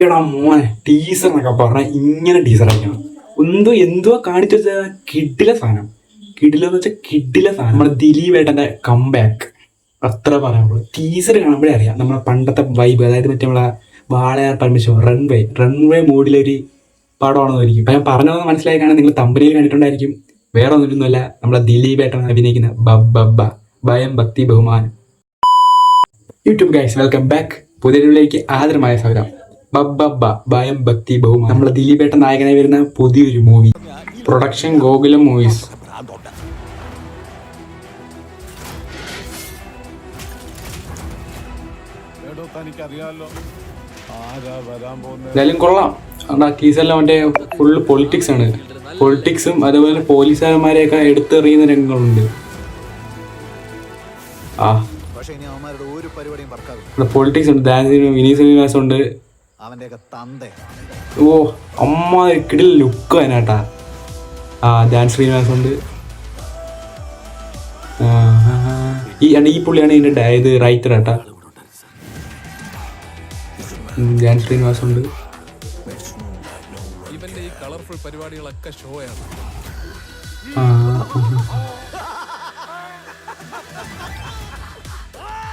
എടാ മോനെ ടീസർ എന്നൊക്കെ പറഞ്ഞാൽ ഇങ്ങനെ ടീസർ ആയിരിക്കണം. എന്തുവാ കാണിച്ചു വെച്ചാൽ കിഡിലെ സാധനം, കിഡിലെന്ന് വെച്ചാൽ കിഡിലെ സാധനം. നമ്മുടെ ദിലീപ് ഏട്ടൻ്റെ കംബാക്ക് അത്ര പറയാനുള്ളൂ. ടീസർ കാണുമ്പോഴേ അറിയാം നമ്മളെ പണ്ടത്തെ വൈബ്, അതായത് മറ്റേ നമ്മളെ വാളയാർ പരമേശ്വർ റൺവേ മോഡിലൊരു പടമാണെന്നായിരിക്കും. അപ്പം ഞാൻ പറഞ്ഞതെന്ന് മനസ്സിലായി കാണാൻ നിങ്ങൾ തമ്പനിയിൽ കണ്ടിട്ടുണ്ടായിരിക്കും. വേറെ ഒന്നുമില്ല, നമ്മളെ ദിലീപ് ഏട്ടൻ അഭിനയിക്കുന്ന ബബ്ബ ഭയം ഭക്തി ബഹുമാനം. YouTube guys, welcome back. പുതിയതിലേക്ക് ആദരമായ സ്വാഗതം. ബബ്ബ ഭയം ഭക്തി ബഹുമാനം, നമ്മളെ ദിലീപ് ഏട്ടൻ നായകനായി വരുന്ന പുതിയൊരു മൂവി. Production Gokulam movies. എന്തായാലും കൊള്ളാം. ടീസറിലെ മറ്റേ ഫുള്ള് പൊളിറ്റിക്സ് ആണ്. പൊളിറ്റിക്സും അതുപോലെ പോലീസുകാരന്മാരെയൊക്കെ എടുത്തെറിയുന്ന രംഗങ്ങളുണ്ട്. പൊളിറ്റിക്സ് ഉണ്ട്, ഡാൻസിന് വിനീത് ശ്രീനിവാസം ഉണ്ട്. ഓ അമ്മ കിടിൽ ലുക്ക് അതിനാട്ടാ. ഡാൻസ് ശ്രീനിവാസം ഉണ്ട്. ഈ പുള്ളിയാണ് ഇതിന്റെ ഇത് റൈറ്റർ ആട്ടാ. ഡാൻസ് ശ്രീനിവാസം ഉണ്ട്.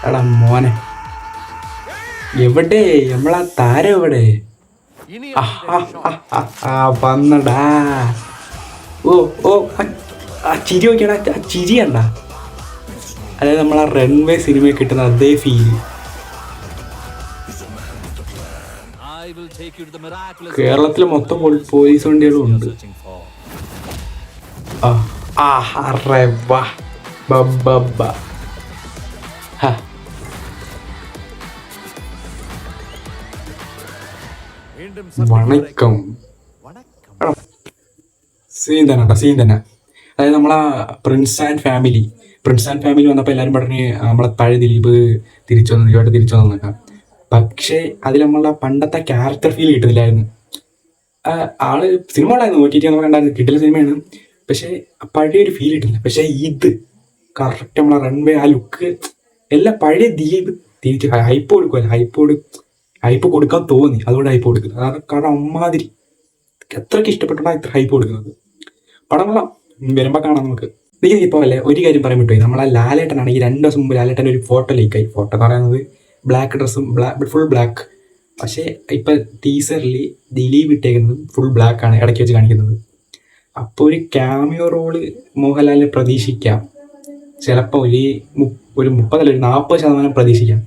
എടാ മോനെ, എവിടെ നമ്മളാ താരം എവിടെ? വന്നടാ. ഓ ചിരി നോക്കിയടാ, ചിരിയണ്ട. അതായത് നമ്മളാ റൺവേ സിനിമയിൽ കിട്ടുന്ന അതേ ഫീല്. കേരളത്തിൽ മൊത്തം പോലീസ് വണ്ടികളും ഉണ്ട്. വണക്കം. സീൻ തന്നെ. അതായത് നമ്മളാ പ്രിൻസ് ആൻഡ് ഫാമിലി വന്നപ്പോൾ എല്ലാവരും പറഞ്ഞ് നമ്മളെ പഴയ ദിലീപ് തിരിച്ചു വന്നേക്കാം. പക്ഷേ അതിൽ നമ്മളെ പണ്ടത്തെ ക്യാരക്ടർ ഫീൽ കിട്ടുന്നില്ലായിരുന്നു. ആള് സിനിമ ഉണ്ടായിരുന്നു, OTT കണ്ടായിരുന്നു, കിട്ടില്ല സിനിമയാണ്. പക്ഷെ പഴയൊരു ഫീൽ കിട്ടുന്നില്ല. പക്ഷെ ഇത് കറക്റ്റ് നമ്മളെ റൺവേ, ആ ലുക്ക് എല്ലാം പഴയ ദിലീപ് തിരിച്ച് ഹൈപ്പ് കൊടുക്കുമല്ലോ. ഹൈപ്പ് കൊടുക്കാൻ തോന്നി, അതുകൊണ്ട് ഹൈപ്പ് കൊടുക്കുന്നത്. കാരണം അമ്മാതിരി എത്രയ്ക്ക് ഇഷ്ടപ്പെട്ടാണ് ഇത്ര ഹൈപ്പ് കൊടുക്കുന്നത്. പടം കൊള്ളാം, വരുമ്പോൾ കാണാം നമുക്ക്. ഇപ്പോൾ അല്ലേ ഒരു കാര്യം പറയാൻ വിട്ടുപോയി. നമ്മളെ ലാലേട്ടനാണെങ്കിൽ 2 ദിവസം മുമ്പ് ലാലേട്ടൻ ഒരു ഫോട്ടോ ലീക്കായി. ഫോട്ടോ എന്ന് പറയുന്നത് ബ്ലാക്ക് ഡ്രസ്സും ഫുൾ ബ്ലാക്ക്. പക്ഷേ ഇപ്പം ടീസറിൽ ദിലീപ് ഇട്ടേക്കുന്നത് ഫുൾ ബ്ലാക്ക് ആണ് ഇടയ്ക്ക് വെച്ച് കാണിക്കുന്നത്. അപ്പോൾ ഒരു ക്യാമിയോ റോള് മോഹൻലാലിനെ പ്രതീക്ഷിക്കാം. ചിലപ്പോൾ ഒരു 40% പ്രതീക്ഷിക്കാം.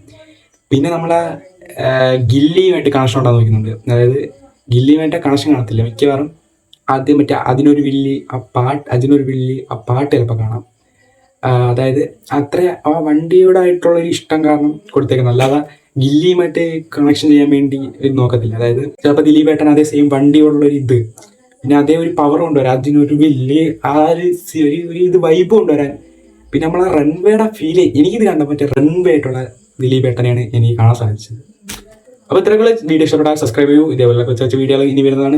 പിന്നെ നമ്മളെ ഗില്ലിയുമായിട്ട് കണക്ഷൻ ഉണ്ടാകുന്ന നോക്കുന്നുണ്ട്. അതായത് ഗില്ലിയുമായിട്ട് കണക്ഷൻ കാണത്തില്ല മിക്കവാറും. ആദ്യം മറ്റേ അതിനൊരു വില്ലി ആ പാട്ട് ചിലപ്പോൾ കാണാം. അതായത് അത്ര ആ വണ്ടിയോടായിട്ടുള്ളൊരു ഇഷ്ടം കാരണം കൊടുത്തേക്കുന്നത്, അല്ലാതെ ഗില്ലിയുമായിട്ട് കണക്ഷൻ ചെയ്യാൻ വേണ്ടി നോക്കത്തില്ല. അതായത് ചിലപ്പോൾ ദിലീപ് ഏട്ടൻ അതേ സെയിം വണ്ടിയോടുള്ളൊരു ഇത്, പിന്നെ അതേ ഒരു പവർ കൊണ്ടുവരാൻ, അതിനൊരു വലിയ ആ ഒരു ഇത് വൈബ് കൊണ്ടുവരാൻ. പിന്നെ നമ്മളെ റൺവേയുടെ ഫീല്, എനിക്കിത് കണ്ടപ്പോൾ മറ്റേ റൺവേ ആയിട്ടുള്ള ദിലീപ് ഏട്ടനെയാണ് എനിക്ക് കാണാൻ സാധിച്ചത്. അപ്പോൾ ഇത്രയൊക്കെ വീഡിയോ ഇഷ്ടപ്പെട്ടാൽ സബ്സ്ക്രൈബ് ചെയ്യൂ. ഇതേപോലെ കൊച്ചു വീഡിയോകൾ ഇനി വരുന്നതാണ്.